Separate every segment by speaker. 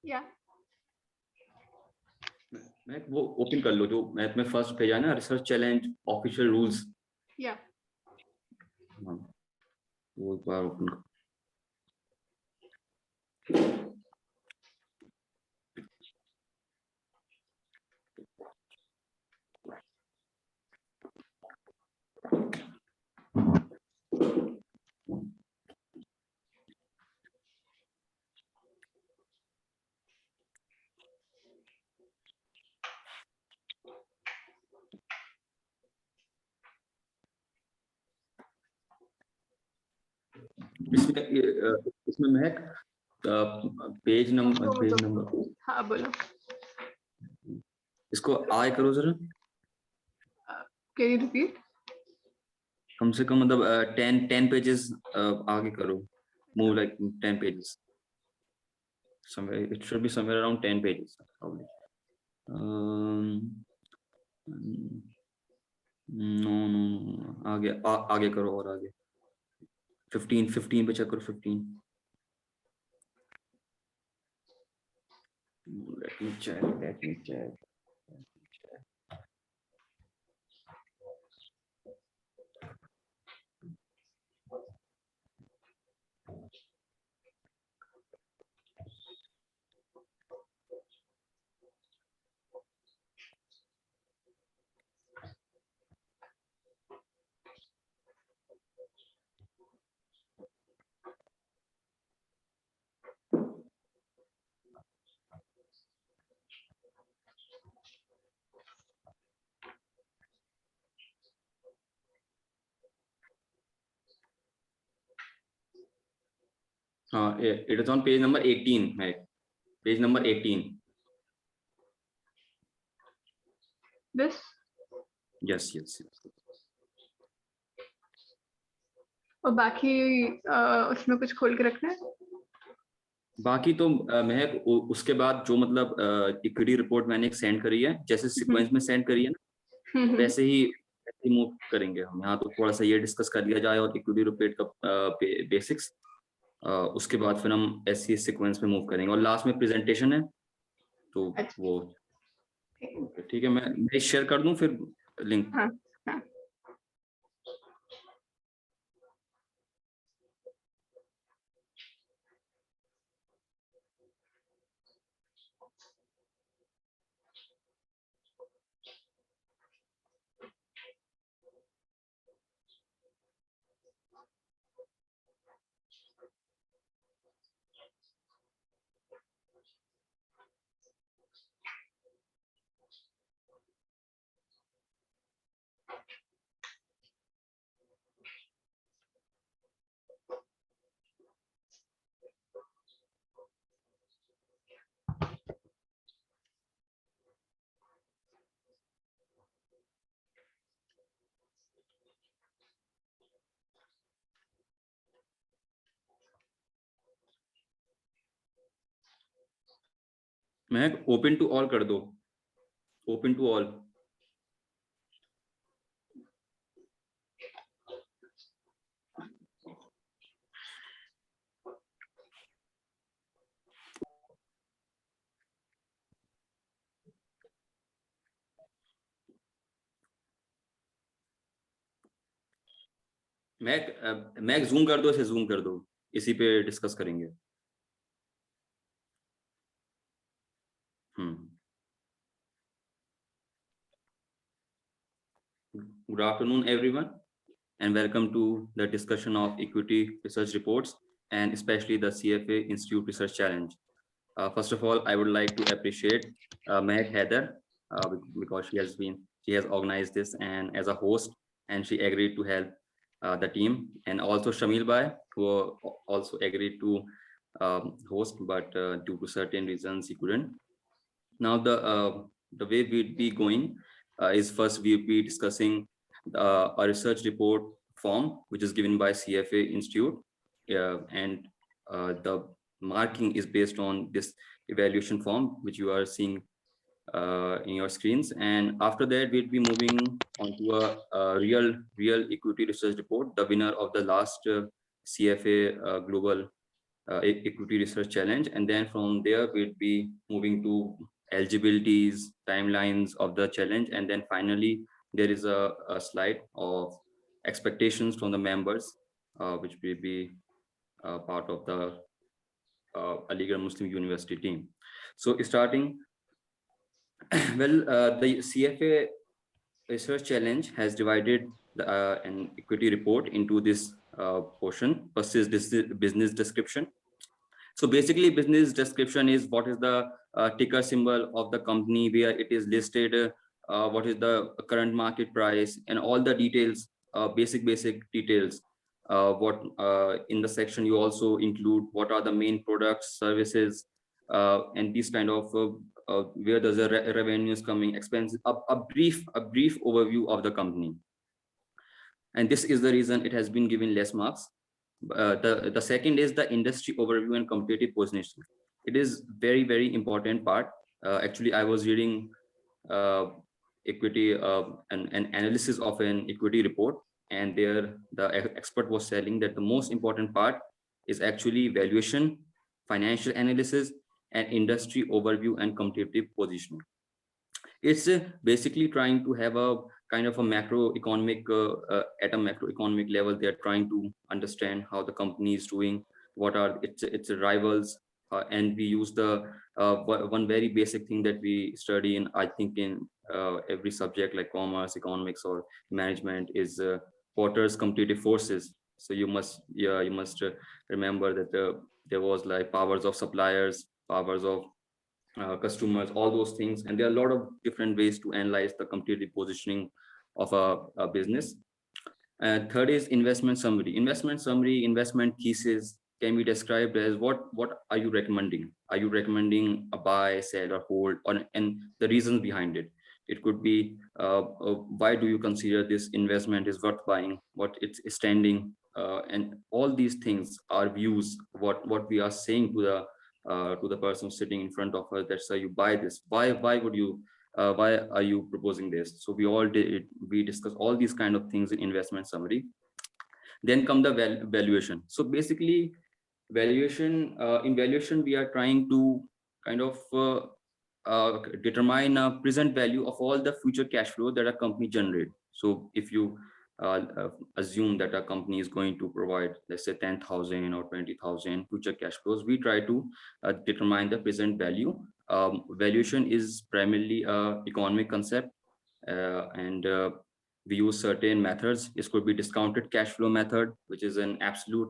Speaker 1: Yeah.
Speaker 2: मैं वो open कर लो जो मैथ में फर्स्ट पेज है ना, research challenge official rules.
Speaker 1: Yeah.
Speaker 2: वो एक बार ओपन कर। इसमें महक पेज नंबर
Speaker 1: हाँ बोलो।
Speaker 2: इसको आय करो जरा।
Speaker 1: Can you repeat?
Speaker 2: कम से कम मतलब 10 pages आगे करो, move like 10 pages. Somewhere it should be somewhere around 10 pages probably. No, आगे करो और आगे 15 पे चेक करो 15. Let me check. It is on page number 18. Right? Page number 18.
Speaker 1: This?
Speaker 2: Yes.
Speaker 1: और बाकी उसमें कुछ खोल के रखना है?
Speaker 2: बाकी तो महक उसके बाद जो मतलब इक्विटी रिपोर्ट मैंने एक सेंड करी है, जैसे सीक्वेंस में सेंड करी है ना, वैसे ही मूव करेंगे हम। यहाँ तो थोड़ा सा ये डिस्कस कर लिया जाए और इक्विटी रिपोर्ट का बेसिक्स, उसके बाद फिर हम ऐसी सीक्वेंस में मूव करेंगे और लास्ट में प्रेजेंटेशन है तो वो ठीक है। मैं शेयर कर दूं फिर लिंक।
Speaker 1: हाँ।
Speaker 2: मैं ओपन टू ऑल कर दो, ओपन टू ऑल। मैं जूम कर दो, इसे जूम कर दो, इसी पे डिस्कस करेंगे। Good afternoon, everyone, and welcome to the discussion of equity research reports and especially the CFA Institute Research Challenge. First of all, I would like to appreciate Mehak Heather because she has organized this and as a host, and she agreed to help the team, and also Shamil Bhai, who also agreed to host, but due to certain reasons he couldn't. Now the way we'd be going is first we'll be discussing a research report form which is given by CFA Institute, and the marking is based on this evaluation form which you are seeing in your screens. And after that we'll be moving on to a real equity research report, the winner of the last CFA global equity research challenge, and then from there we'll be moving to eligibilities, timelines of the challenge, and then finally there is a slide of expectations from the members, which will be part of the Aligarh Muslim University team. So starting, well, the CFA research challenge has divided an equity report into this portion. First is this business description. So basically, business description is what is the ticker symbol of the company, where it is listed, what is the current market price, and all the details, basic details. What in the section you also include what are the main products, services, and these kind of where does the revenues coming, expenses, a brief overview of the company. And this is the reason it has been given less marks. The second is the industry overview and competitive positioning. It is very important part. Actually, I was reading uh, equity an analysis of an equity report, and there the expert was telling that the most important part is actually valuation, financial analysis, and industry overview and competitive positioning. It's basically trying to have a kind of a macroeconomic at a macroeconomic level. They're trying to understand how the company is doing, what are its rivals, and we use the one very basic thing that we study in, I think, in every subject like commerce, economics, or management, is Porter's competitive forces. So you must remember that there was like powers of suppliers, powers of customers, all those things. And there are a lot of different ways to analyze the competitive positioning of a business. Third is investment summary. Investment thesis can be described as what are you recommending? Are you recommending a buy, sell, or hold, and the reasons behind it? It could be why do you consider this investment is worth buying, what it's standing, and all these things are views. What we are saying to the person sitting in front of us, that's why you buy this. Why would you? Why are you proposing this? So we discuss all these kind of things in investment summary. Then come the valuation. So basically, in valuation we are trying to kind of determine a present value of all the future cash flow that a company generate. So if you assume that a company is going to provide, let's say, 10,000 or 20,000 future cash flows, we try to determine the present value. Valuation is primarily a economic concept, and we use certain methods. This could be discounted cash flow method, which is an absolute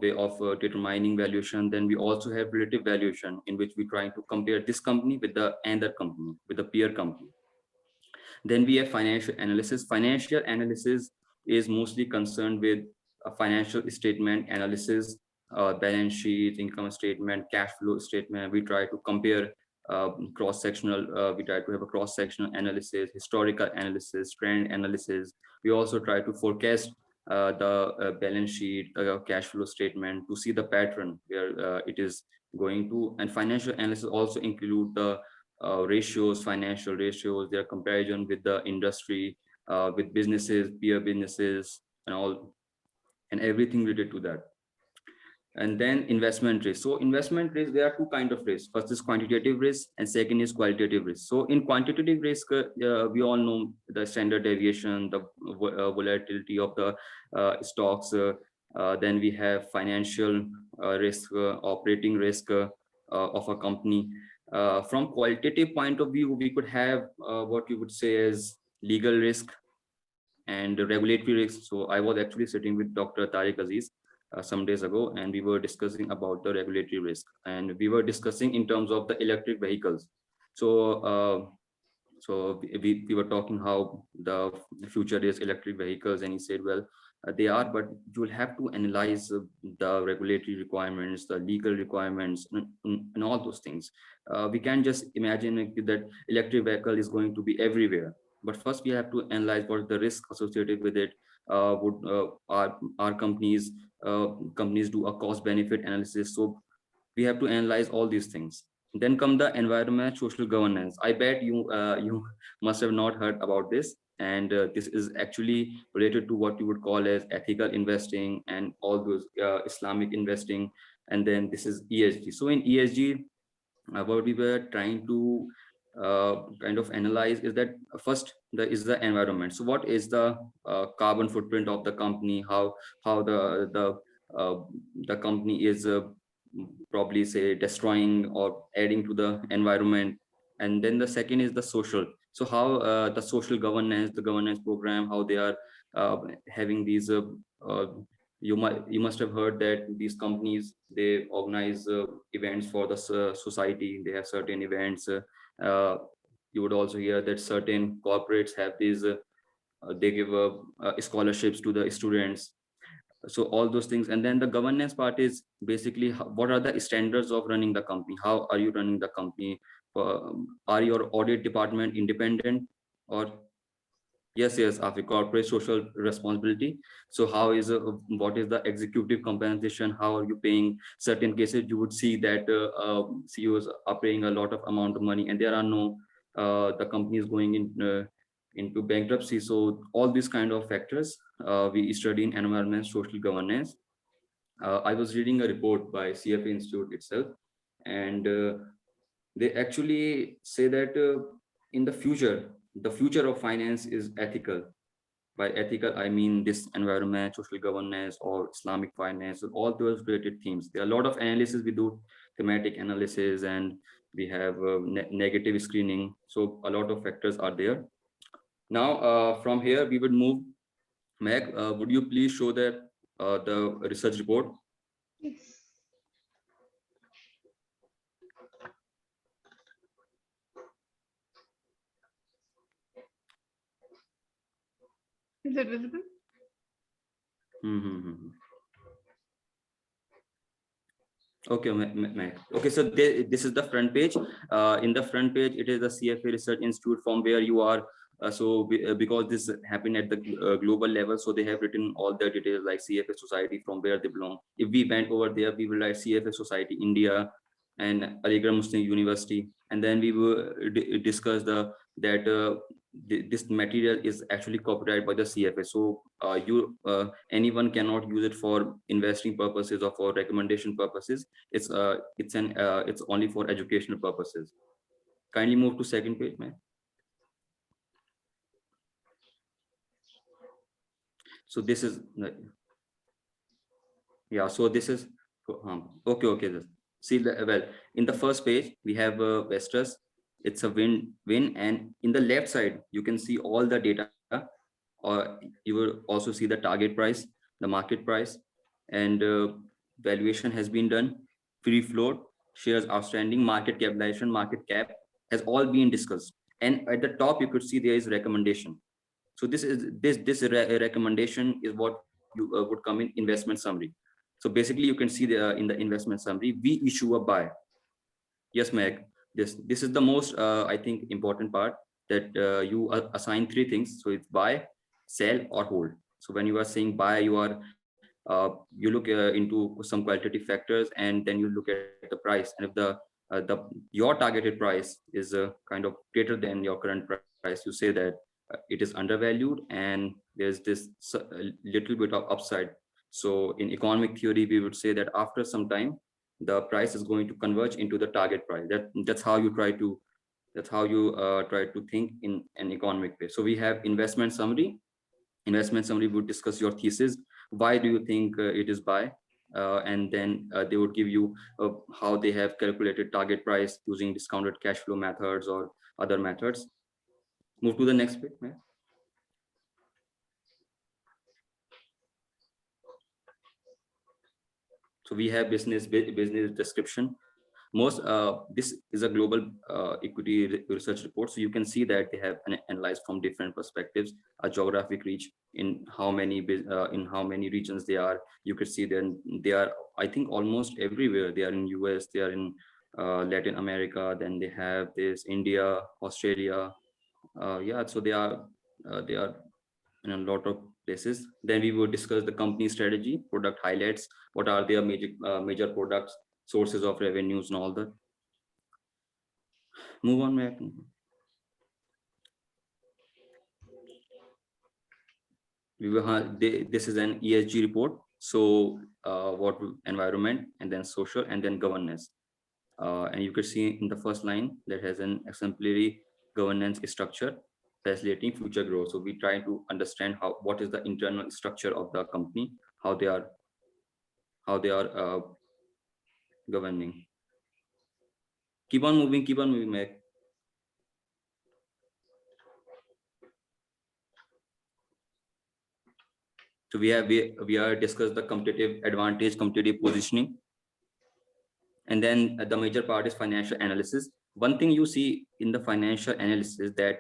Speaker 2: way of determining valuation. Then we also have relative valuation, in which we try to compare this company with the other company, with the peer company. Then we have financial analysis. Financial analysis is mostly concerned with a financial statement analysis, balance sheet, income statement, cash flow statement. We try to compare cross-sectional, we try to have a cross-sectional analysis, historical analysis, trend analysis. We also try to forecast the balance sheet, cash flow statement, to see the pattern where it is going to. And financial analysis also include the ratios, financial ratios, their comparison with the industry, with businesses, peer businesses, and all, and everything related to that. And then investment risk. So investment risk, there are two kinds of risk. First is quantitative risk, and second is qualitative risk. So in quantitative risk, we all know the standard deviation, the volatility of the stocks. Then we have financial risk, operating risk of a company. From qualitative point of view, we could have what you would say as legal risk and regulatory risk. So I was actually sitting with Dr. Tariq Aziz some days ago, and we were discussing about the regulatory risk, and we were discussing in terms of the electric vehicles. So we were talking how the future is electric vehicles, and he said, well, they are, but you will have to analyze the regulatory requirements, the legal requirements, and all those things. We can't just imagine that electric vehicle is going to be everywhere. But first we have to analyze what is the risk associated with it. Would our companies do a cost benefit analysis? So we have to analyze all these things. Then come the environment, social governance. I bet you must have not heard about this, and this is actually related to what you would call as ethical investing and all those Islamic investing. and then this is ESG. So in ESG, what we were trying to kind of analyze is that first is the environment. So what is the carbon footprint of the company, how uh, the company is probably say destroying or adding to the environment. And then the second is the social. So how the social governance, the governance program, how they are having these uh, you must have heard that these companies, they organize events for the society. They have certain events. You would also hear that certain corporates have these they give scholarships to the students. So all those things. And then the governance part is basically what are the standards of running the company, how are you running the company, are your audit department independent, or yes, of a corporate social responsibility. So how is what is the executive compensation? How are you paying? Certain cases you would see that CEOs are paying a lot of amount of money, and there are no the company is going into bankruptcy. So all these kind of factors we study in environment, social governance. I was reading a report by CFA Institute itself, and they actually say that in the future of finance is ethical. By ethical, I mean this environment, social governance, or Islamic finance, or all those related themes. There are a lot of analysis we do, thematic analysis, and we have negative screening. So a lot of factors are there. Now, from here, we would move. Meg, would you please show the research report?
Speaker 1: Yes. Is it visible?
Speaker 2: Mm-hmm. Okay, okay. So this is the front page. In the front page, it is the CFA Research Institute from where you are. Because this happened at the global level, so they have written all the details like CFA Society from where they belong. If we went over there, we will write CFA Society India and Aligarh Muslim University, and then we will discuss that this material is actually copyrighted by the CFA. So anyone cannot use it for investing purposes or for recommendation purposes. It's only for educational purposes. Kindly move to second page, man. So this is yeah. So this is okay. See well, in the first page we have Vestas. It's a win, and in the left side you can see all the data, or you will also see the target price, the market price, and valuation has been done, free float, shares outstanding, market capitalization, market cap has all been discussed. And at the top you could see there is recommendation. So recommendation is what you would come in investment summary. So basically you can see in the investment summary, we issue a buy. Yes, Meg. This is the most I think important part, that you assign three things. So it's buy, sell, or hold. So when you are saying buy, you look into some qualitative factors, and then you look at the price. And if the your targeted price is kind of greater than your current price, you say that it is undervalued and there's this little bit of upside. So in economic theory, we would say that after some time, the price is going to converge into the target price. That's how you try to try to think in an economic way. So we have investment summary. Investment summary would discuss your thesis. Why do you think it is buy? And then they would give you how they have calculated target price using discounted cash flow methods or other methods. Move to the next page. Ma'am. So we have business description. Most this is a global equity research report, so you can see that they have analyzed from different perspectives, a geographic reach, in how many regions they are. You could see then they are, I think, almost everywhere. They are in US, they are in Latin America, then they have this India, Australia. Yeah, so they are in a lot of places. Then we will discuss the company strategy, product highlights, what are their major products, sources of revenues, and all that. Move on, Mac. This is an ESG report. So what environment, and then social, and then governance. And you could see in the first line that has an exemplary governance structure facilitating future growth. So we try to understand what is the internal structure of the company, how they are governing. Keep on moving, Meg. So we are discussed the competitive advantage, competitive positioning, and then the major part is financial analysis. One thing you see in the financial analysis that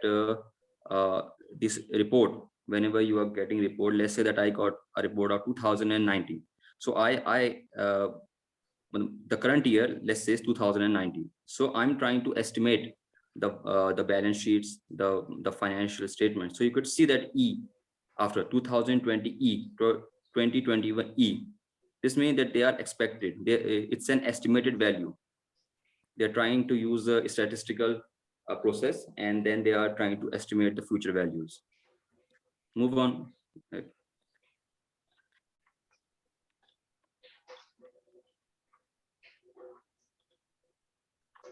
Speaker 2: this report, whenever you are getting report, let's say that I got a report of 2019. So the current year, let's say, is 2019. So I'm trying to estimate the balance sheets, the financial statements. So you could see that E after 2020 E 2021 E. This means that they are expected. It's an estimated value. They're trying to use a statistical process, and then they are trying to estimate the future values. Move on.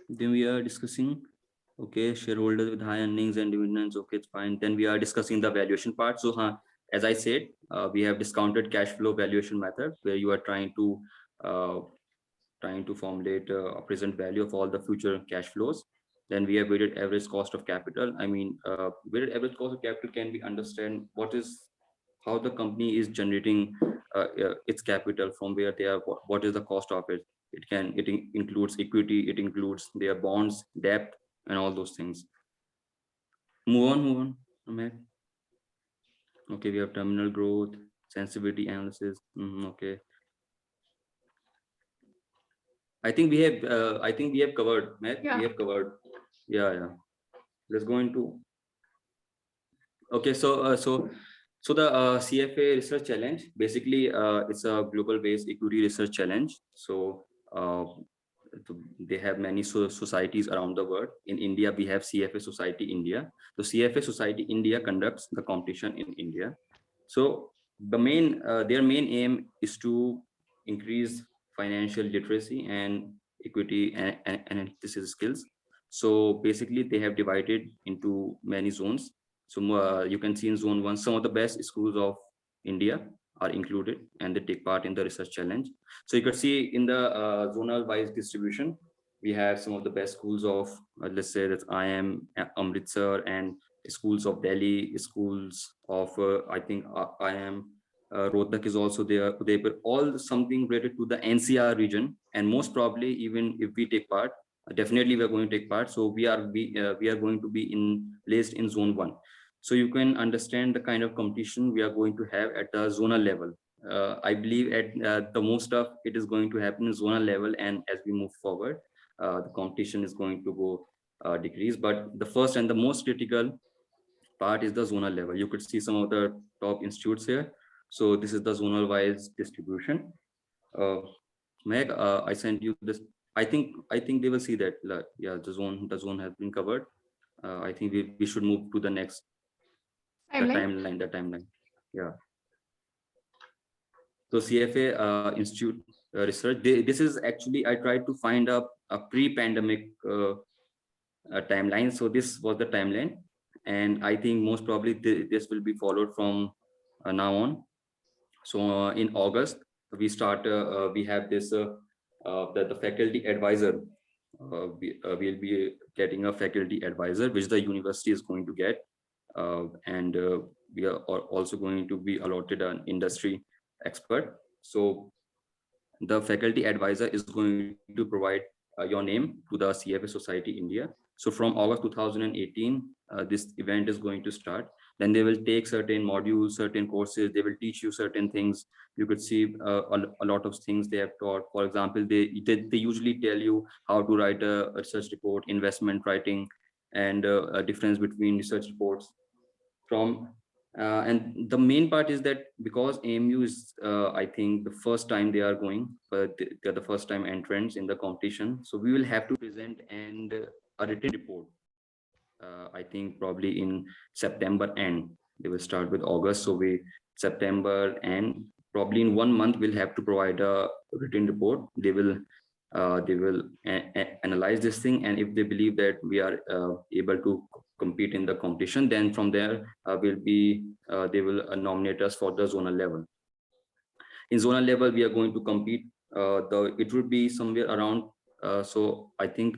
Speaker 2: Then we are discussing, okay, shareholders with high earnings and dividends. Okay, it's fine. Then we are discussing the valuation part. So, as I said, we have discounted cash flow valuation method, where you are trying to formulate a present value of all the future cash flows. Then we have weighted average cost of capital. I mean, weighted average cost of capital can be understand how the company is generating its capital, from where they are, what is the cost of it. It includes equity, it includes their bonds, debt, and all those things. Move on, Amit. Okay, we have terminal growth, sensitivity analysis. Okay. I think we have covered, Matt. Yeah. We have covered. Yeah. Let's go into. Okay, so the CFA research challenge, basically, it's a global-based equity research challenge. So they have many societies around the world. In India, we have CFA Society India. So CFA Society India conducts the competition in India. So their main aim is to increase financial literacy and equity and analysis skills. So basically, they have divided into many zones. So you can see in zone 1, some of the best schools of India are included, and they take part in the research challenge. So you can see in the zonal wise distribution, we have some of the best schools of, let's say that IIM Amritsar, and schools of Delhi, schools of I think IIM Rohtak is also there. They were all something related to the NCR region, and most probably, even if we take part, definitely we are going to take part. So we are going to be placed in zone 1. So you can understand the kind of competition we are going to have at the zonal level. I believe at the most of it is going to happen in zonal level, and as we move forward, the competition is going to go decrease. But the first and the most critical part is the zonal level. You could see some of the top institutes here. So this is the zonal wise distribution. Meg, I sent you this. I think they will see that. Yeah, the zone has been covered. I think we should move to the next timeline. Yeah. So CFA Institute research. This is actually, I tried to find a pre-pandemic timeline. So this was the timeline, and I think most probably this will be followed from now on. So in August we start. We have this the faculty advisor. We'll be getting a faculty advisor, which the university is going to get, and we are also going to be allotted an industry expert. So the faculty advisor is going to provide your name to the CFA Society India. So from August 2018, this event is going to start. Then they will take certain modules, certain courses. They will teach you certain things. You could see a lot of things they have taught. For example, they usually tell you how to write a research report, investment writing, and a difference between research reports from. And the main part is that because AMU is, I think, the first time they are going, but they're the first time entrants in the competition. So we will have to present a written report. I think probably in September end. They will start with August. So September end, probably in 1 month we'll have to provide a written report. They will analyze this thing, and if they believe that we are able to compete in the competition, then from there they will nominate us for the zonal level. In zonal level, we are going to compete. It would be somewhere around. So I think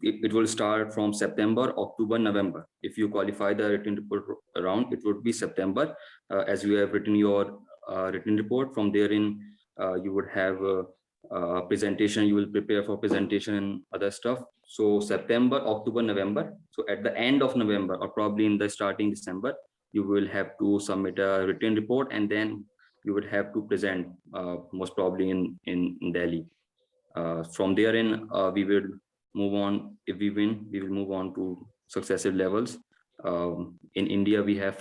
Speaker 2: it will start from September, October, November. If you qualify the written report round, it would be September, as you have written your written report. From therein, you would have a presentation. You will prepare for presentation and other stuff. So September, October, November. So at the end of November, or probably in the starting December, you will have to submit a written report, and then you would have to present most probably in Delhi. From therein, we will move on. If we win, we will move on to successive levels. In India, we have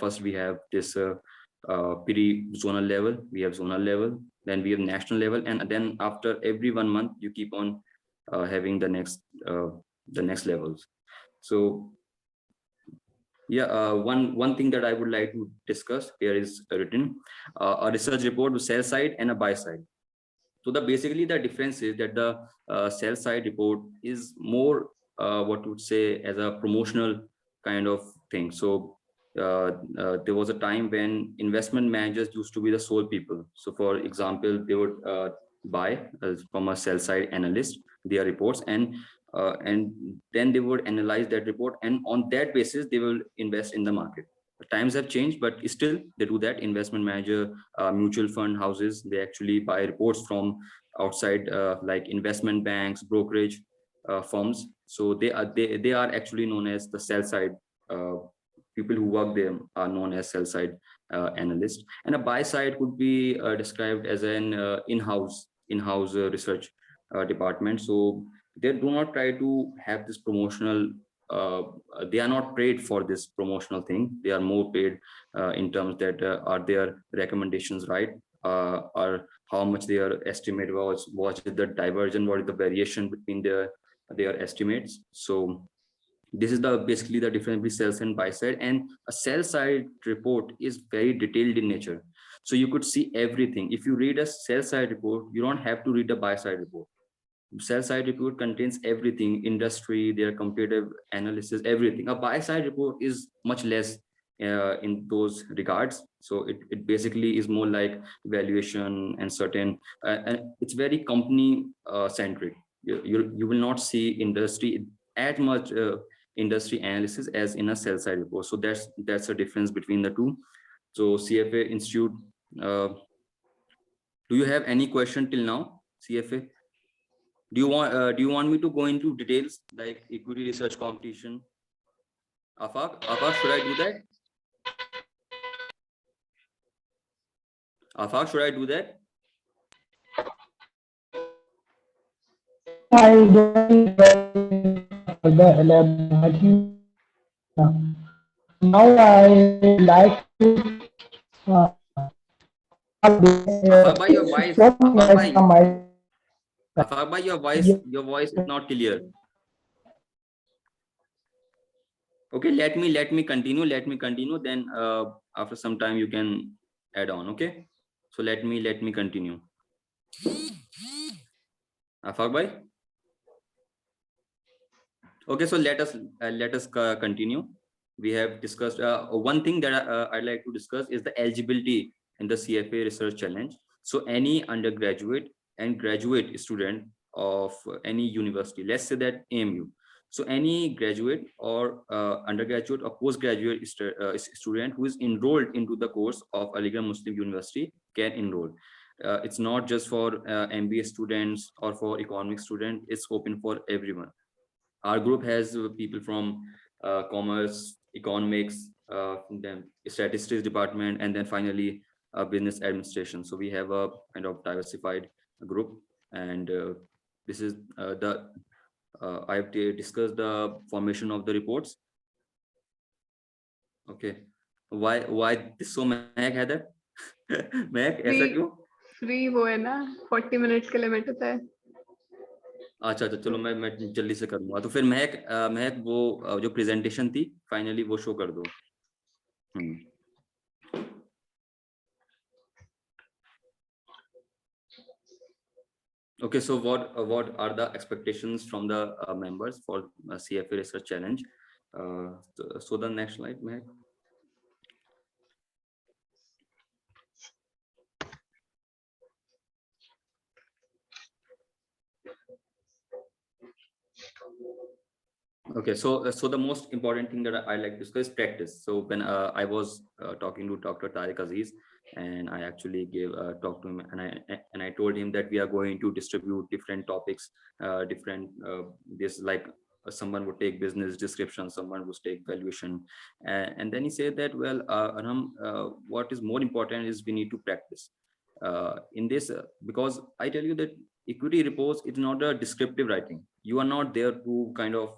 Speaker 2: this pre-zonal level, we have zonal level, then we have national level, and then after every 1 month, you keep on having the next levels. So yeah, one thing that I would like to discuss here is written a research report with sell side and a buy side. So basically the difference is that the sell side report is more what would say as a promotional kind of thing. So there was a time when investment managers used to be the sole people. So for example, they would buy from a sell side analyst their reports, and then they would analyze that report, and on that basis they will invest in the market. Times have changed, but still they do that. Investment manager, mutual fund houses, they actually buy reports from outside, like investment banks, brokerage firms. So they are actually known as the sell side. People who work there are known as sell side analysts. And a buy side could be described as an in-house research department. So they do not try to have this promotional. They are not paid for this promotional thing. They are more paid in terms that are their recommendations right, or how much their estimate was, what is the diversion, what is the variation between their estimates. So this is basically the difference between sell and buy side. And a sell side report is very detailed in nature, so you could see everything. If you read a sell side report, you don't have to read a buy side report. Sell side report contains everything, industry, their competitive analysis, everything. A buy side report is much less in those regards. So it basically is more like valuation and certain, and it's very company centric. You will not see industry as much industry analysis as in a sell side report. So that's a difference between the two. So CFA Institute, do you have any question till now, CFA? Do you want me to go into details like equity research competition? Afaq, should I do that? Afaq, should I do that?
Speaker 3: I don't for the elaboration. Now I like to
Speaker 2: Afaq bhai, your voice, Afaq bhai,
Speaker 3: from my
Speaker 2: Afaq bhai, your voice is not clear. Okay, let me continue. Then after some time you can add on. Okay, so let me continue. Afaq bhai. Okay, so let us continue. We have discussed one thing that I'd like to discuss is the eligibility in the CFA research challenge. So any undergraduate and graduate student of any university, let's say that AMU. So any graduate or undergraduate or postgraduate student who is enrolled into the course of Aligarh Muslim University can enroll. It's not just for MBA students or for economic students. It's open for everyone. Our group has people from commerce, economics, then statistics department, and then finally business administration. So we have a kind of diversified group, and this is I have discussed the formation of the reports. Okay, why this so महक हैदर? महक ऐसा क्यों?
Speaker 1: Free वो है ना 40 minutes के limit होता है.
Speaker 2: अच्छा, चलो मैं जल्दी से करूंगा. तो फिर महक वो जो प्रेजेंटेशन थी फाइनली वो शो कर दो. Okay, so what are the expectations from the members for CFA Research Challenge? So the next slide, Mehak. Okay, so the most important thing that I like to discuss is practice. So when I was talking to Dr. Tariq Aziz, and I actually gave talk to him, and I told him that we are going to distribute different topics, different this like someone would take business description, someone would take valuation, and then he said that, well, Arham, what is more important is we need to practice in this because I tell you that equity reports, it's not a descriptive writing. You are not there to kind of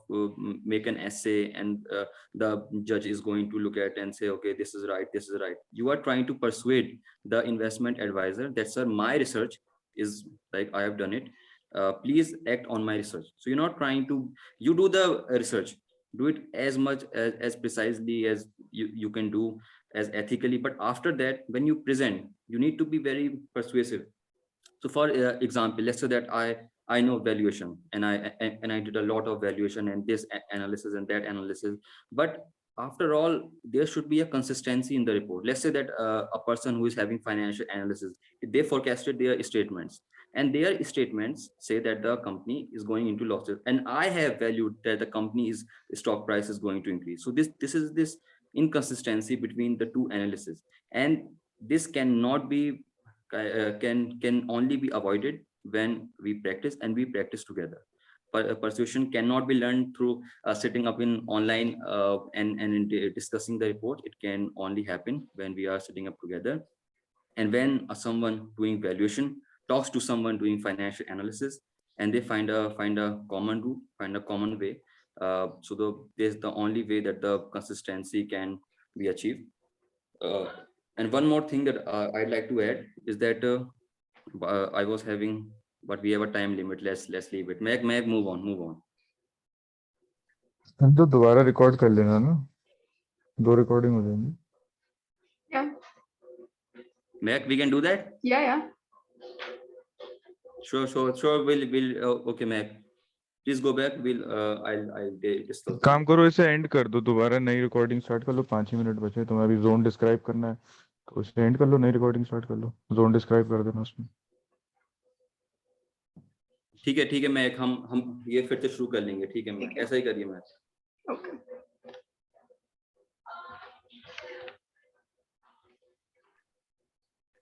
Speaker 2: make an essay and the judge is going to look at and say, okay, this is right, this is right. You are trying to persuade the investment advisor that, sir, my research is like, I have done it, please act on my research. So you're not trying to, you do the research, do it as much as precisely as you can do, as ethically, but after that, when you present, you need to be very persuasive. So for example, let's say that I know valuation, and I did a lot of valuation and this analysis and that analysis, but after all, there should be a consistency in the report. Let's say that a person who is having financial analysis, they forecasted their statements, and their statements say that the company is going into losses, and I have valued that the company's stock price is going to increase. So this is this inconsistency between the two analysis, and this cannot be can only be avoided when we practice, and we practice together. Persuasion cannot be learned through sitting up in online and in discussing the report. It can only happen when we are sitting up together, and when someone doing valuation talks to someone doing financial analysis, and they find a common route, find a common way. There's the only way that the consistency can be achieved. And one more thing that I'd like to add is that I was having, but we have a time limit. Let's leave it. Meg, move on.
Speaker 4: हम तो दोबारा record कर लेना ना, 2 recording हो जाएंगी.
Speaker 1: Yeah.
Speaker 2: Meg, we can do that.
Speaker 1: Yeah.
Speaker 2: Sure. We'll okay, Meg. Please go back. I'll discuss.
Speaker 4: काम करो, इसे एंड कर दो, दोबारा नई रिकॉर्डिंग स्टार्ट कर लो. 5 ही मिनट बचे, तुम्हें अभी जोन डिस्क्राइब करना है तो उसे एंड कर लो, नई रिकॉर्डिंग स्टार्ट कर लो, जोन डिस्क्राइब कर देना उसमें.
Speaker 2: ठीक है मैं हम ये फिर से शुरू कर लेंगे. ठीक है, मैं ऐसा ही करिए. मैं
Speaker 1: Okay.